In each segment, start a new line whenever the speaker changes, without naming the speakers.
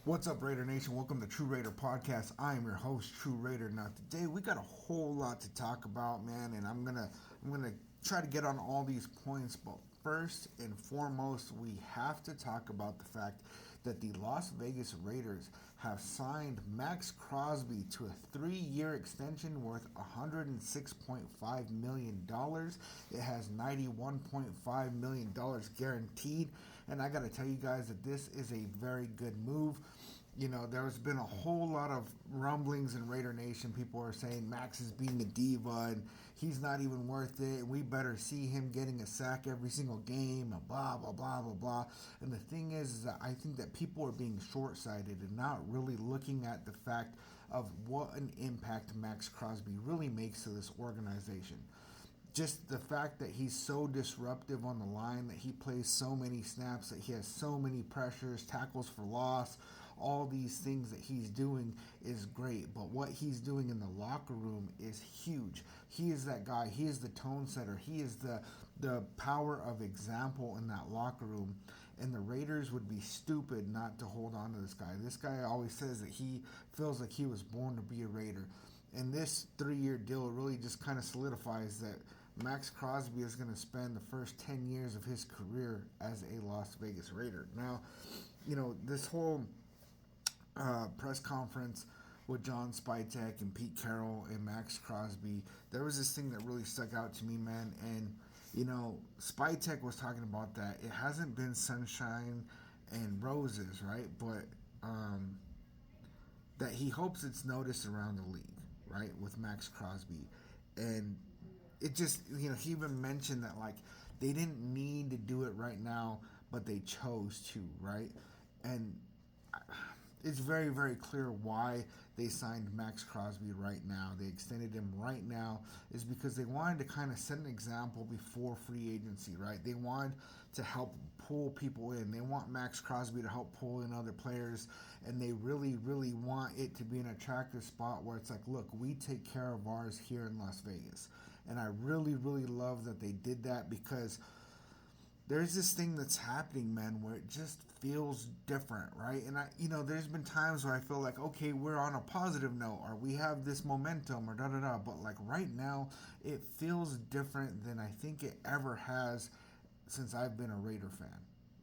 What's up, Raider Nation? Welcome to TRU RAIDER PODCAST. I am your host, TRU RAIDER. Now, today we got a whole lot to talk about, man, and I'm gonna try to get on all these points. But first and foremost, we have to talk about the fact that the Las Vegas Raiders have signed Maxx Crosby to a 3-year extension worth $106.5 million. It has $91.5 million guaranteed. And I got to tell you guys that this is a very good move. You know, there's been a whole lot of rumblings in Raider Nation. People are saying Maxx is being a diva and he's not even worth it. We better see him getting a sack every single game, and blah, blah, blah, blah, blah. And the thing is that I think that people are being short-sighted and not really looking at the fact of what an impact Maxx Crosby really makes to this organization. Just the fact that he's so disruptive on the line, that he plays so many snaps, that he has so many pressures, tackles for loss, all these things that he's doing is great. But what he's doing in the locker room is huge. He is that guy. He is the tone setter. He is the power of example in that locker room. And the Raiders would be stupid not to hold on to this guy. This guy always says that he feels like he was born to be a Raider. And this 3-year deal really just kind of solidifies that Maxx Crosby is going to spend the first 10 years of his career as a Las Vegas Raider. Now, you know, this whole press conference with John Spytek and Pete Carroll and Maxx Crosby, there was this thing that really stuck out to me, man. And, you know, Spytek was talking about that. It hasn't been sunshine and roses, right? But that he hopes it's noticed around the league, right, with Maxx Crosby. And it just, you know, he even mentioned that, like, they didn't need to do it right now, but they chose to, right? And it's very, very clear why they signed Maxx Crosby right now. They extended him right now is because they wanted to kind of set an example before free agency, right? They wanted to help pull people in. They want Maxx Crosby to help pull in other players, and they really, really want it to be an attractive spot where it's like, look, we take care of ours here in Las Vegas. And I really, really love that they did that because there's this thing that's happening, man, where it just feels different, right? And there's been times where I feel like, okay, we're on a positive note, or we have this momentum, or da-da-da. But like right now, it feels different than I think it ever has since I've been a Raider fan,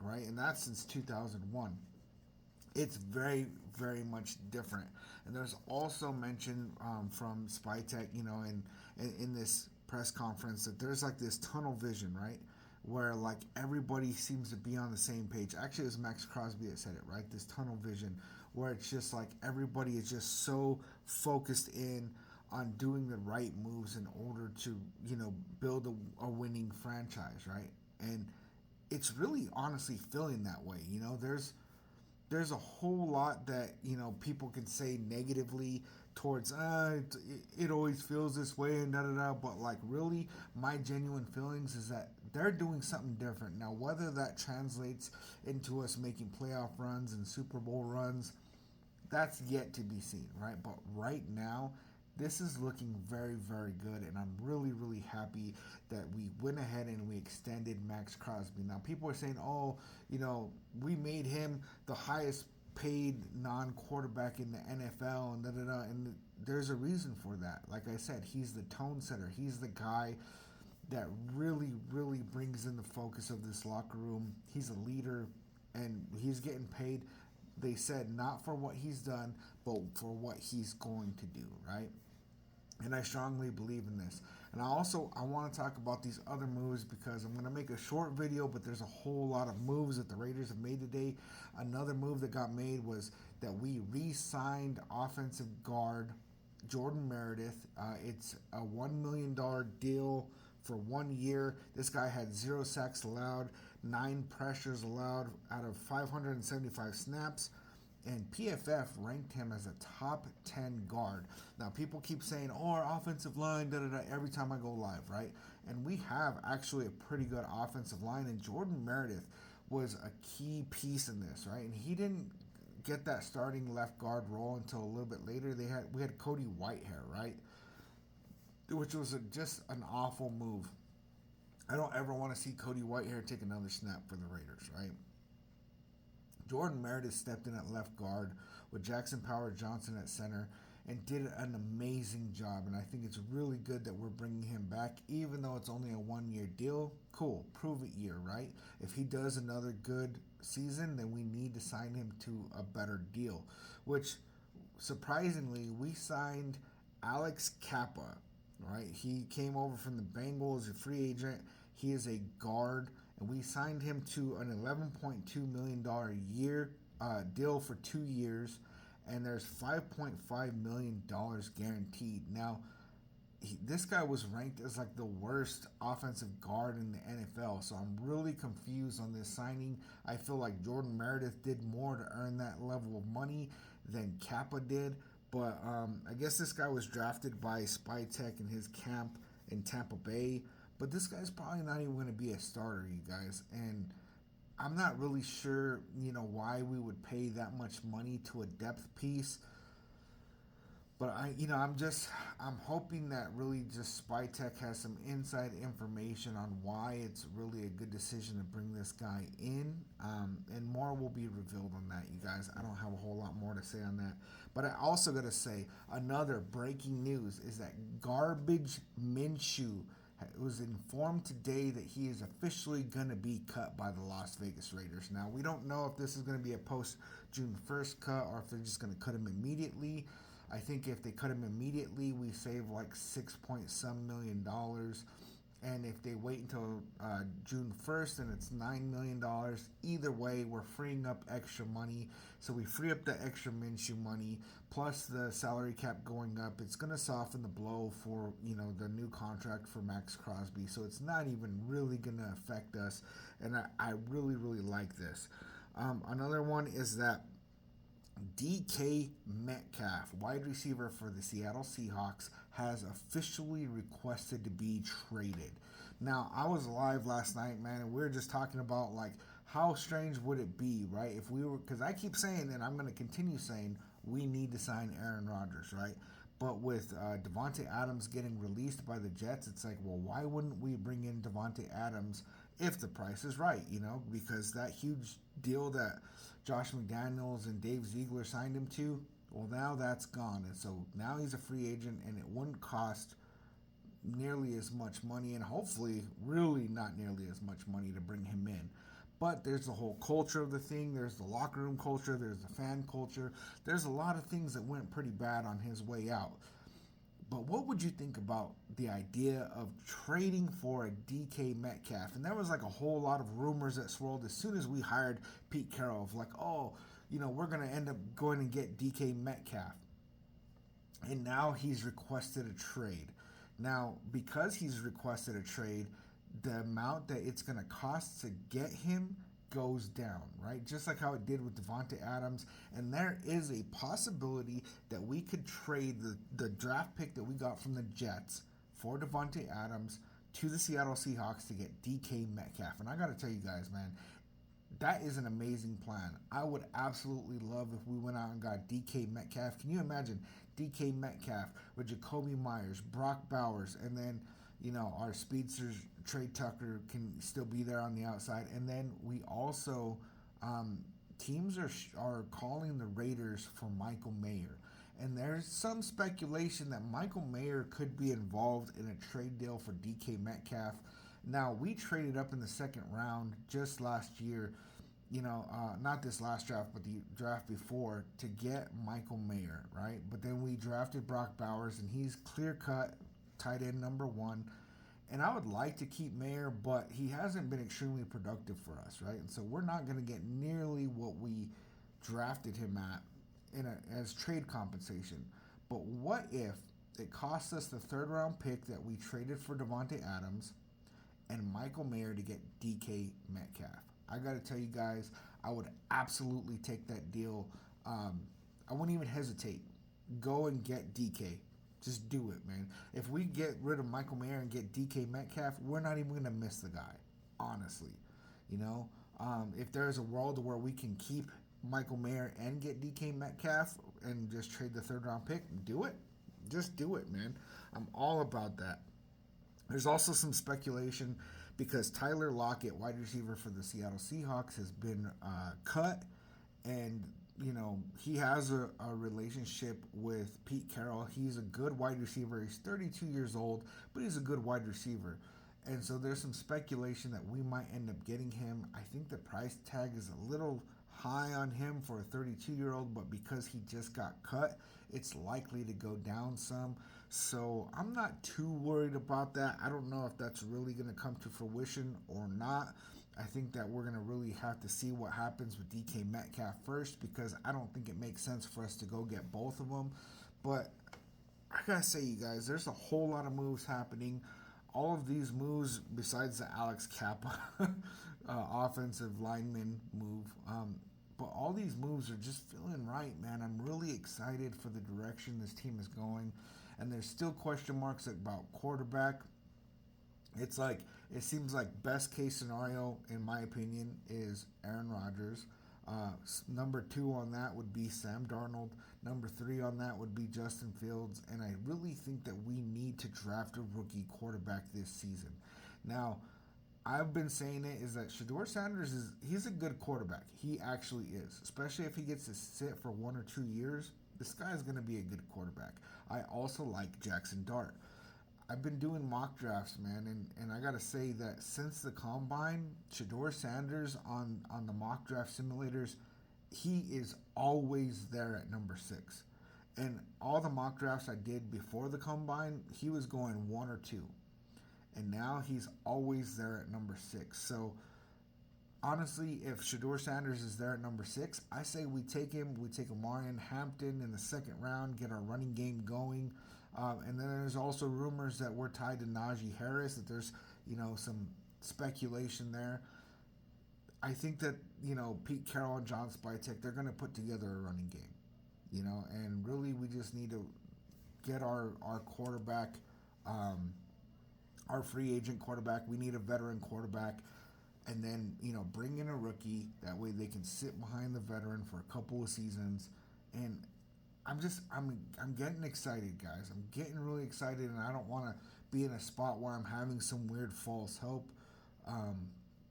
right? And that's since 2001. It's very, very much different. And there's also mention from Spytek, you know, in this press conference that there's like this tunnel vision, right? Where like everybody seems to be on the same page. Actually, it was Maxx Crosby that said it, right? This tunnel vision where it's just like everybody is just so focused in on doing the right moves in order to, you know, build a winning franchise, right? And it's really honestly feeling that way. You know, there's a whole lot that, you know, people can say negatively towards it always feels this way and da-da-da, but like really my genuine feelings is that they're doing something different. Now, whether that translates into us making playoff runs and Super Bowl runs, that's yet to be seen, right? But right now, this is looking very, very good, and I'm really, really happy that we went ahead and we extended Maxx Crosby. Now, people are saying, oh, you know, we made him the highest paid non-quarterback in the NFL and da-da-da, and there's a reason for that. Like I said, he's the tone setter. He's the guy that really, really brings in the focus of this locker room. He's a leader, and he's getting paid, they said, not for what he's done, but for what he's going to do, right? And I strongly believe in this. And I want to talk about these other moves because I'm going to make a short video, but there's a whole lot of moves that the Raiders have made today. Another move that got made was that we re-signed offensive guard Jordan Meredith. It's a $1 million deal for 1 year. This guy had 0 sacks allowed, 9 pressures allowed out of 575 snaps. And PFF ranked him as a top 10 guard. Now, people keep saying, oh, our offensive line, da-da-da, every time I go live, right? And we have actually a pretty good offensive line. And Jordan Meredith was a key piece in this, right? And he didn't get that starting left guard role until a little bit later. We had Cody Whitehair, right? Which was just an awful move. I don't ever want to see Cody Whitehair take another snap for the Raiders, right? Jordan Meredith stepped in at left guard with Jackson Power Johnson at center and did an amazing job. And I think it's really good that we're bringing him back, even though it's only a 1 year deal. Cool, prove it year, right? If he does another good season, then we need to sign him to a better deal, which surprisingly, we signed Alex Kappa, right? He came over from the Bengals, a free agent. He is a guard, and we signed him to an $11.2 million year deal for 2 years, and there's $5.5 million guaranteed. Now, this guy was ranked as like the worst offensive guard in the NFL, so I'm really confused on this signing. I feel like Jordan Meredith did more to earn that level of money than Kappa did, but I guess this guy was drafted by Spy Tech in his camp in Tampa Bay, but this guy's probably not even going to be a starter, you guys, and I'm not really sure, why we would pay that much money to a depth piece. But I'm hoping that really just Spy Tech has some inside information on why it's really a good decision to bring this guy in, and more will be revealed on that, you guys. I don't have a whole lot more to say on that, but I also gotta say another breaking news is that Garbage Minshew was informed today that he is officially going to be cut by the Las Vegas Raiders. Now, we don't know if this is going to be a post June 1st cut or if they're just going to cut him immediately. I think if they cut him immediately, we save like $6 million. And if they wait until June 1st, then it's $9 million. Either way, we're freeing up extra money. So we free up the extra Minshew money, plus the salary cap going up. It's going to soften the blow for, the new contract for Maxx Crosby. So it's not even really going to affect us. And I really, really like this. Another one is that DK Metcalf, wide receiver for the Seattle Seahawks, has officially requested to be traded. Now, I was live last night, man, and we were just talking about, how strange would it be, right? If we were, because I keep saying, and I'm going to continue saying, we need to sign Aaron Rodgers, right? But with Davante Adams getting released by the Jets, it's like, well, why wouldn't we bring in Davante Adams if the price is right, Because that huge deal that Josh McDaniels and Dave Ziegler signed him to, well, now that's gone. And so now he's a free agent, and it wouldn't cost nearly as much money, and hopefully really not nearly as much money to bring him in. But there's the whole culture of the thing. There's the locker room culture. There's the fan culture. There's a lot of things that went pretty bad on his way out. But what would you think about the idea of trading for a DK Metcalf? And there was a whole lot of rumors that swirled as soon as we hired Pete Carroll of we're going to end up going and get DK Metcalf. And now he's requested a trade. Now, because he's requested a trade, the amount that it's going to cost to get him goes down, right? Just like how it did with Davante Adams. And there is a possibility that we could trade the draft pick that we got from the Jets for Davante Adams to the Seattle Seahawks to get DK Metcalf. And I got to tell you guys, man, that is an amazing plan. I would absolutely love if we went out and got DK Metcalf. Can you imagine DK Metcalf with Jacoby Myers, Brock Bowers, and then our speedsters, Trey Tucker, can still be there on the outside. And then we also, teams are calling the Raiders for Michael Mayer. And there's some speculation that Michael Mayer could be involved in a trade deal for DK Metcalf. Now, we traded up in the second round just last year, not this last draft, but the draft before, to get Michael Mayer, right? But then we drafted Brock Bowers, and he's clear-cut tight end number 1. And I would like to keep Mayer, but he hasn't been extremely productive for us, right? And so we're not going to get nearly what we drafted him at as trade compensation. But what if it cost us the third-round pick that we traded for Davante Adams and Michael Mayer to get DK Metcalf? I got to tell you guys, I would absolutely take that deal. I wouldn't even hesitate. Go and get DK. Just do it, man. If we get rid of Michael Mayer and get DK Metcalf, we're not even going to miss the guy, honestly. If there's a world where we can keep Michael Mayer and get DK Metcalf and just trade the third-round pick, do it. Just do it, man. I'm all about that. There's also some speculation because Tyler Lockett, wide receiver for the Seattle Seahawks, has been cut. And he has a relationship with Pete Carroll. He's a good wide receiver. He's 32 years old, but he's a good wide receiver. And so there's some speculation that we might end up getting him. I think the price tag is a little high on him for a 32-year-old, but because he just got cut, it's likely to go down some. So I'm not too worried about that. I don't know if that's really going to come to fruition or not. I think that we're going to really have to see what happens with DK Metcalf first, because I don't think it makes sense for us to go get both of them. But I got to say, you guys, there's a whole lot of moves happening. All of these moves, besides the Alex Kappa offensive lineman move, but all these moves are just feeling right, man. I'm really excited for the direction this team is going. And there's still question marks about quarterback. It's like, it seems like best case scenario, in my opinion, is Aaron Rodgers. Number 2 on that would be Sam Darnold. Number 3 on that would be Justin Fields. And I really think that we need to draft a rookie quarterback this season. Now, I've been saying it is that Shedeur Sanders he's a good quarterback. He actually is, especially if he gets to sit for 1 or 2 years. This guy is going to be a good quarterback. I also like Jackson Dart. I've been doing mock drafts, man, and I gotta say that since the combine, Shedeur Sanders on the mock draft simulators, he is always there at number 6. And all the mock drafts I did before the combine, he was going 1 or 2. And now he's always there at number 6. So honestly, if Shedeur Sanders is there at number 6, I say we take him. We take Amarian Hampton in the second round, get our running game going. And then there's also rumors that we're tied to Najee Harris, that there's, some speculation there. I think that, Pete Carroll and John Spytek, they're going to put together a running game, and really we just need to get our quarterback, our free agent quarterback. We need a veteran quarterback. And then, bring in a rookie. That way they can sit behind the veteran for a couple of seasons. And I'm getting excited, guys. I'm getting really excited, and I don't want to be in a spot where I'm having some weird false hope.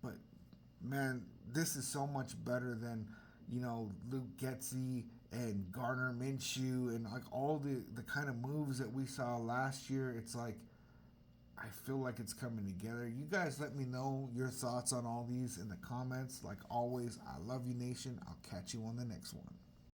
But, man, this is so much better than, Luke Getsy and Garner Minshew and, like, all the kind of moves that we saw last year. It's like, I feel like it's coming together. You guys let me know your thoughts on all these in the comments. Like always, I love you, nation. I'll catch you on the next one.